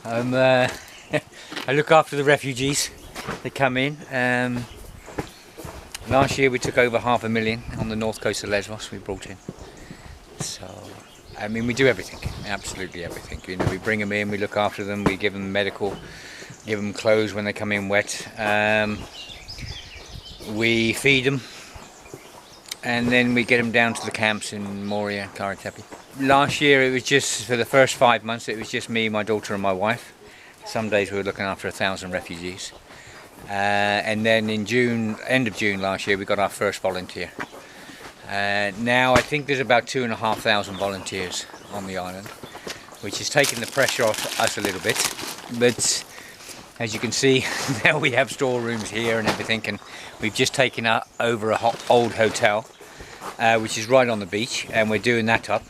I look after the refugees. They come in. Last year we took over 500,000 on the north coast of Lesbos. We brought in. So, I mean, we do everything, absolutely everything. You know, we bring them in, we look after them, we give them medical, give them clothes when they come in wet. We feed them, and then we get them down to the camps in Moria, Kara Tepe. Last year it was just, for the first 5 months, it was just me, my daughter and my wife. Some days we were looking after 1,000 refugees. And then in June, end of June last year, we got our first volunteer. Now I think there's about 2,500 volunteers on the island, which is taking the pressure off us a little bit. But as you can see, now we have storerooms here and everything, and we've just taken over a old hotel, which is right on the beach, and we're doing that up.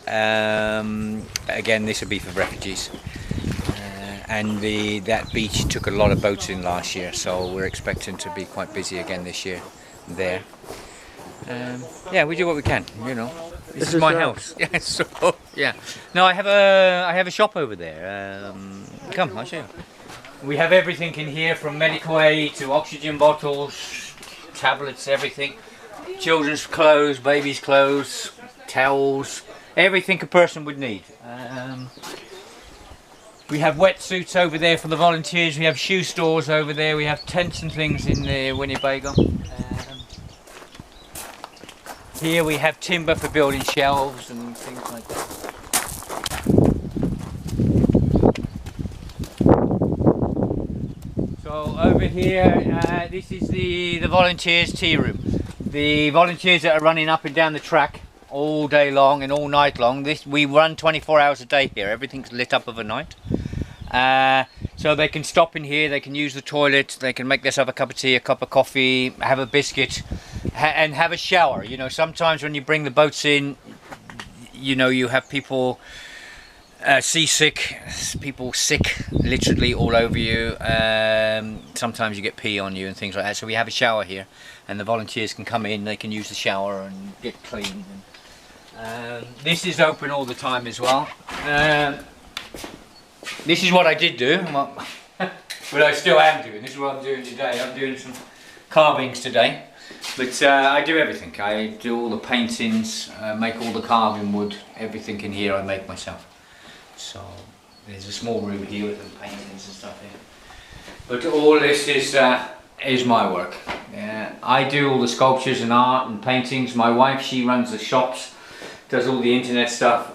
Again, this will be for refugees. And that beach took a lot of boats in last year, so we're expecting to be quite busy again this year there. Yeah, we do what we can, you know. This is my house. Yeah, so yeah. No, I have a shop over there. Come, I'll show you. We have everything in here, from medical aid to oxygen bottles, tablets, everything. Children's clothes, babies' clothes, towels, everything a person would need. We have wetsuits over there for the volunteers. We have shoe stores over there. We have tents and things in the Winnebago. Here we have timber for building shelves and things like that. So over here, this is the volunteers' tea room. The volunteers that are running up and down the track all day long and all night long. We run 24 hours a day here. Everything's lit up overnight. So they can stop in here, they can use the toilet, they can make themselves a cup of tea, a cup of coffee, have a biscuit, and have a shower. You know, sometimes when you bring the boats in, you know, you have people seasick, people sick literally all over you. Sometimes you get pee on you and things like that. So we have a shower here, and the volunteers can come in, they can use the shower and get clean. This is open all the time as well. This is what I did do, but I still am doing. This is what I'm doing today. I'm doing some carvings today, but I do everything. I do all the paintings, make all the carving wood, everything in here I make myself. So there's a small room here with the paintings and stuff here. But all this is my work. I do all the sculptures and art and paintings. My wife, she runs the shops, does all the internet stuff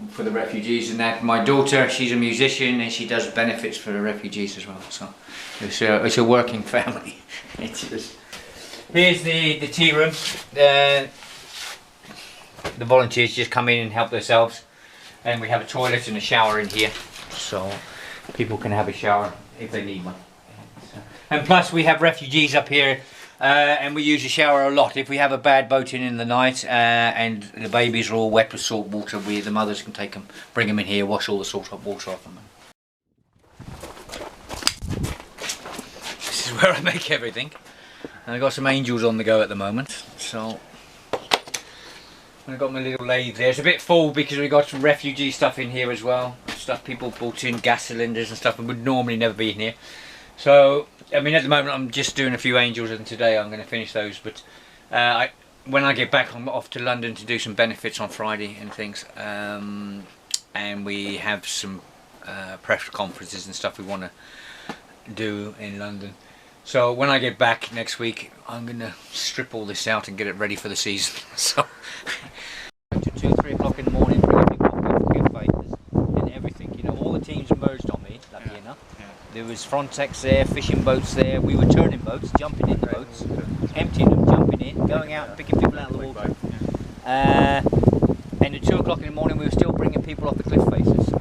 for the refugees and that. My daughter, she's a musician and she does benefits for the refugees as well. So it's a working family. It's just... Here's the tea room. The volunteers just come in and help themselves. And we have a toilet and a shower in here, so people can have a shower if they need one. And plus we have refugees up here, and we use the shower a lot. If we have a bad boat in the night and the babies are all wet with salt water, the mothers can take them, bring them in here, wash all the salt water off them. This is where I make everything. And I've got some angels on the go at the moment, so I've got my little lathe there. It's a bit full because we've got some refugee stuff in here as well. Stuff people brought in, gas cylinders and stuff, and would normally never be in here. So, I mean, at the moment I'm just doing a few angels, and today I'm going to finish those. But when I get back, I'm off to London to do some benefits on Friday and things. And we have some press conferences and stuff we want to do in London. So when I get back next week, I'm going to strip all this out and get it ready for the season. So to 2, 3 o'clock in the morning, bringing people up with good faces and everything. You know, all the teams merged on me, lucky enough. Yeah. There was Frontex there, fishing boats there. We were turning boats, jumping in the boats, emptying them, jumping in, going out and picking people out of the water. And at 2 o'clock in the morning, we were still bringing people off the cliff faces.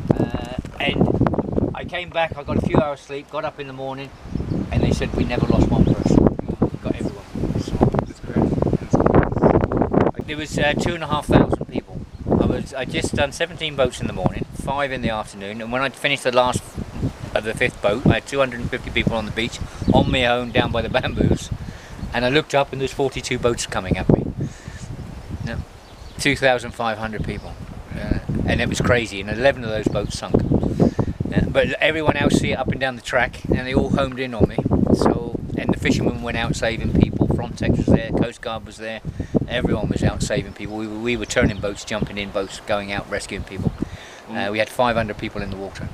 And I came back, I got a few hours sleep, got up in the morning, and they said we never lost one person. We got everyone. So, that's great. There was 2,500 people. I just done 17 boats in the morning, 5 in the afternoon, and when I finished the last of the 5th boat, I had 250 people on the beach, on my own, down by the bamboos, and I looked up and there's 42 boats coming at me. No, 2,500 people, and it was crazy, and 11 of those boats sunk. But everyone else see it up and down the track, and they all homed in on me. So, and the fishermen went out saving people. Frontex was there, Coast Guard was there. Everyone was out saving people. We were turning boats, jumping in boats, going out rescuing people. We had 500 people in the water,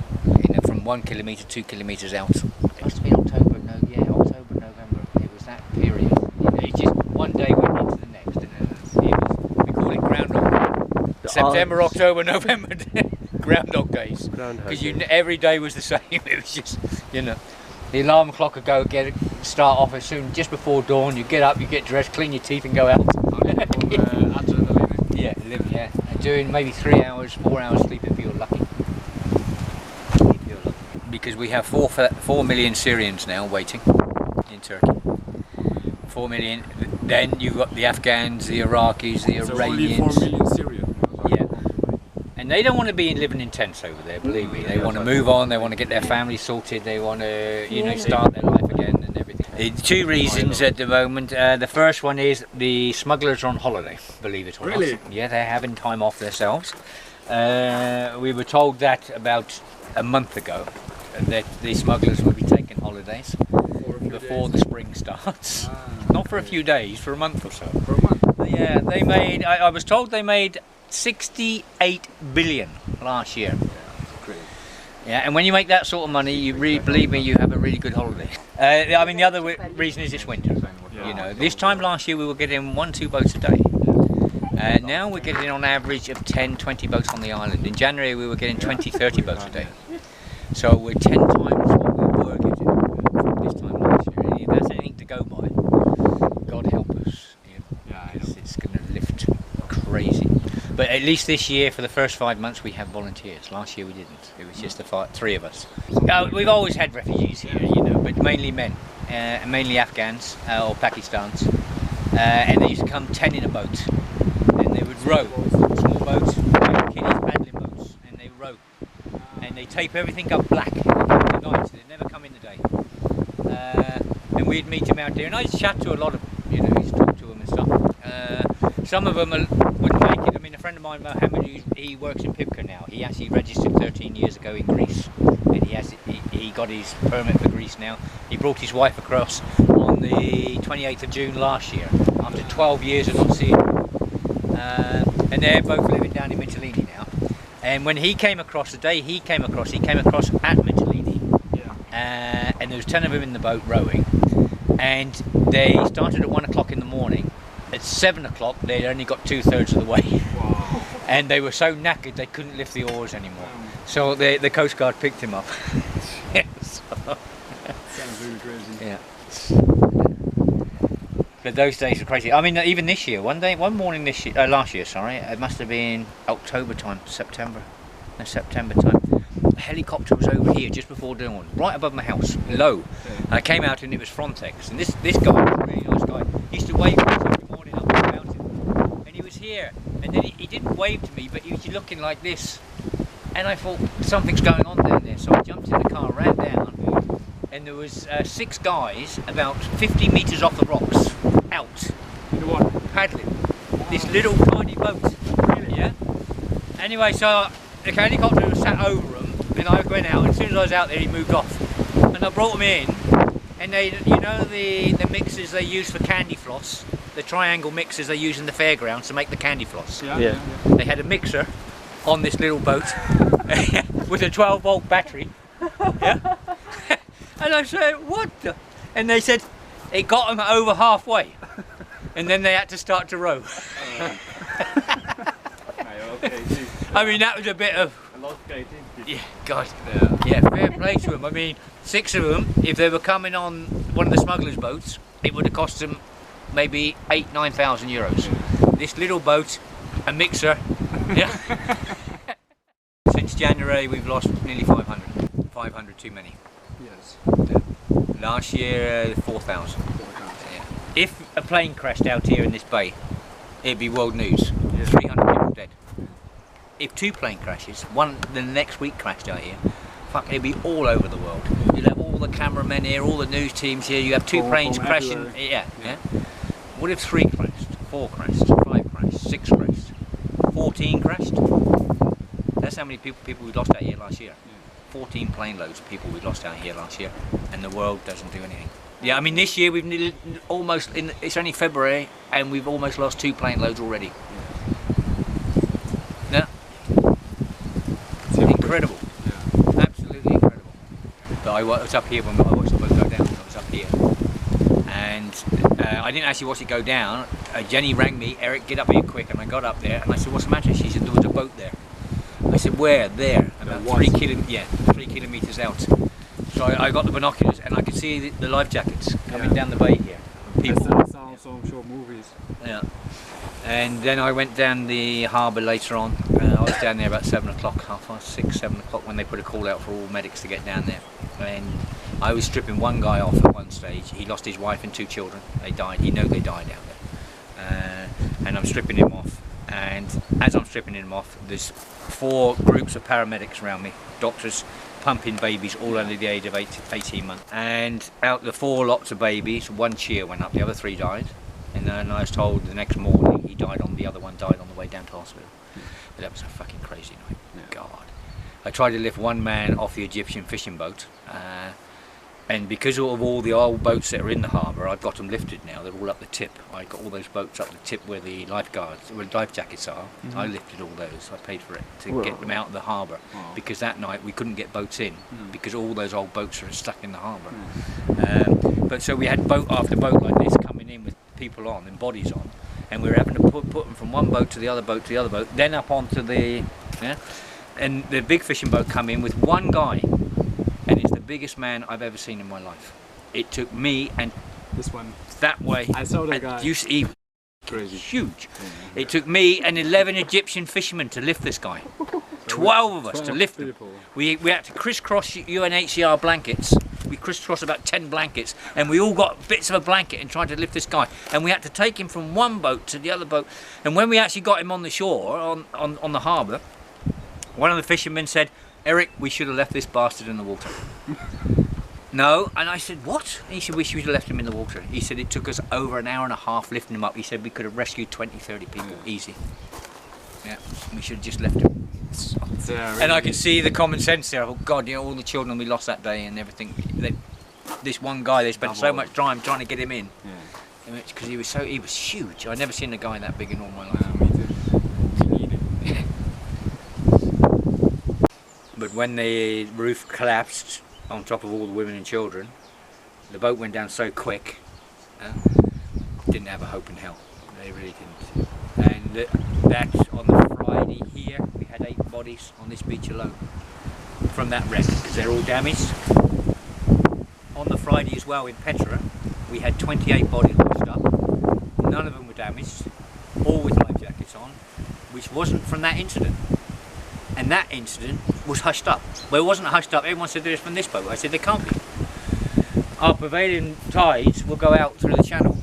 from 1 kilometre, 2 kilometres out. It must have been October, November. It was that period. It's just one day went into the next, and we call it Groundhog. September, October, November, Groundhog Days. Because every day was the same. It was just, the alarm clock would go start off as soon, just before dawn. You get up, you get dressed, clean your teeth, and go out. Yeah. And doing maybe 3 hours, 4 hours sleep if you're lucky. Because we have 4 million Syrians now waiting in Turkey. 4 million. Then you've got the Afghans, the Iraqis, the Iranians. Only 4 million Syrians. Yeah. And they don't want to be living in tents over there, believe me. They want to move on, they want to get their family sorted, they want to, start their life again and everything. Two reasons at the moment. The first one is the smugglers are on holiday, believe it or not. Really? Yeah, they're having time off themselves. We were told that about a month ago, that the smugglers will be taking holidays before the spring starts. Not for a few days, for a month or so. For a month? Yeah, they made, I was told they made 68 billion last year. Great. Yeah, and when you make that sort of money, you really, believe me, you have a really good holiday. I mean, the other reason is this winter. This time last year we were getting 1-2 boats a day. Now we're getting on average of 10-20 boats on the island. In January we were getting 20-30 boats a day. So we're 10 times what we were getting from this time last year. And if that's anything to go by, God help us. It's going to lift crazy. But at least this year, for the first 5 months, we have volunteers. Last year we didn't. It was just the 3 of us. We've always had refugees here, but mainly men, mainly Afghans or Pakistans. And they used to come 10 in a boat, and they would row, small boats, kiddies paddling boats, and they row. And they tape everything up black in the night. They never come in the day. And we'd meet them out there, and I'd chat to a lot of them, used to talk to them and stuff. Some of them wouldn't make it. I mean, a friend of mine, Mohammed, he works in Pipka now. He actually registered 13 years ago in Greece, and he got his permit for Greece now. He brought his wife across on the 28th of June last year, after 12 years of not seeing her. And they're both living down in Mytilene now. And when he came across, the day he came across at Mytilene. Yeah. And there was 10 of them in the boat rowing, and they started at 1 o'clock in the morning. At 7 o'clock they'd only got 2/3 of the way. Wow. And they were so knackered they couldn't lift the oars anymore. So the Coast Guard picked him up. Sounds really crazy. Yeah. But those days are crazy. I mean, even this year, one morning last year, it must have been October time, September time. A helicopter was over here just before dawn, right above my house, low. I came out and it was Frontex, and this guy was a really nice guy. He used to wave to us every morning up the mountain, and he was here. And then he didn't wave to me, but he was looking like this. And I thought something's going on down there, so I jumped in the car, ran down, and there was 6 guys about 50 metres off the rocks, out, paddling this little tiny boat. Yeah. Anyway, so the helicopter was sat over them, and I went out. And as soon as I was out there, he moved off, and I brought them in. And they, the mixers they use for candy floss, the triangle mixers they use in the fairgrounds to make the candy floss. Yeah. They had a mixer on this little boat with a 12-volt battery. Yeah. And I said, what the? And they said it got them over halfway, and then they had to start to row. I mean, that was a bit of. Yeah, God. Yeah, fair play to them. I mean, 6 of them, if they were coming on one of the smugglers' boats, it would have cost them maybe 8,000–9,000 euros. This little boat, a mixer. Yeah. Since January, we've lost nearly 500. 500 too many. Yes. Yeah. Last year, 4,000. Yeah. If a plane crashed out here in this bay, it'd be world news. Yeah. 300 people dead. If 2 plane crashes, one the next week crashed out here, fuck, it'd be all over the world. You'd have all the cameramen here, all the news teams here. You have 2 planes crashing. Yeah. What if 3 crashed, 4 crashed, 5 crashed, 6 crashed, 14 crashed? That's how many people we lost out here last year. 14 plane loads of people we lost out here last year, and the world doesn't do anything. Yeah, I mean this year we've it's only February and we've almost lost 2 plane loads already. Yeah. Incredible. Yeah. Absolutely incredible. But I was up here when I watched the boat go down. I was up here, and I didn't actually watch it go down. Jenny rang me, Eric, get up here quick, and I got up there and I said, what's the matter? She said, there was a boat there. I said, where? There, about 3 kilometres out. So I got the binoculars and I could see the life jackets coming down the bay here. People. That's also short movies. Yeah. And then I went down the harbour later on. I was down there about 7 o'clock, 6:30, 7 o'clock, when they put a call out for all medics to get down there. And I was stripping one guy off at one stage. He lost his wife and 2 children. They died. He knew they died down there. And I'm stripping him off. And as I'm stripping him off, there's 4 groups of paramedics around me, doctors, pumping babies all under the age of 18 months. And out the 4 lots of babies, 1 cheer went up, the other 3 died. And then I was told the next morning the other one died on the way down to hospital. But that was a fucking crazy night. Yeah. God. I tried to lift one man off the Egyptian fishing boat, and because of all the old boats that are in the harbour, I've got them lifted now. They're all up the tip. I got all those boats up the tip where the life jackets are. Mm-hmm. I lifted all those. I paid for it to get them out of the harbour, because that night we couldn't get boats in because all those old boats are stuck in the harbour. But so we had boat after boat like this coming in with people on and bodies on, and we were having to put them from one boat to the other boat to the other boat, then up onto the and the big fishing boat come in with one guy, and it's the biggest man I've ever seen in my life. It took me and This one. that way. I saw that guy. You see, Crazy. huge. It took me and 11 Egyptian fishermen to lift this guy. 12 of us to lift him. people. We had to crisscross UNHCR blankets. We crisscrossed about 10 blankets, and we all got bits of a blanket and tried to lift this guy. And we had to take him from one boat to the other boat. And when we actually got him on the shore, on the harbour, one of the fishermen said, Eric, we should have left this bastard in the water. No, and I said, what? And he said, we should have left him in the water. He said, it took us over an hour and a half lifting him up. He said, we could have rescued 20, 30 people, easy. Yeah, we should have just left him. And I can see the common sense there. Oh God, you know, all the children we lost that day and everything. This one guy, they spent so much time trying to get him in. Yeah. Because he was huge. I'd never seen a guy that big in all my life. Me too. But when the roof collapsed on top of all the women and children, the boat went down so quick, didn't have a hope in hell. They really didn't. And that on the Friday here, we had 8 bodies on this beach alone from that wreck, because they're all damaged. On the Friday as well in Petra, we had 28 bodies washed up. None of them were damaged, all with life jackets on, which wasn't from that incident. And that incident was hushed up. Well, it wasn't hushed up. Everyone said it was from this boat. I said, they can't be. Our prevailing tides will go out through the channel.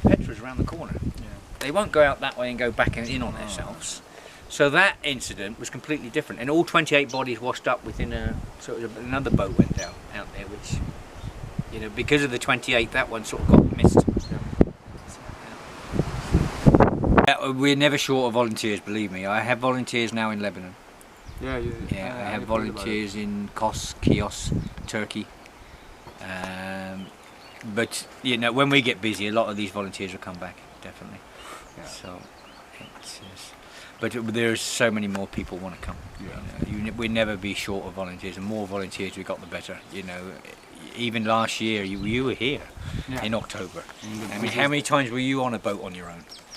Petra's around the corner. Yeah. They won't go out that way and go back in on themselves. So that incident was completely different. And all 28 bodies washed up within another boat went down out there, which, you know, because of the 28, that one sort of got missed. We're never short of volunteers, believe me. I have volunteers now in Lebanon. Yeah, I have volunteers in Kos, Chios, Turkey. But you know, when we get busy, a lot of these volunteers will come back, definitely. Yeah. So, but there's so many more people want to come. Yeah. You know, we'll never be short of volunteers. The more volunteers we got, the better. You know, even last year you were here in October. I mean, how many times were you on a boat on your own?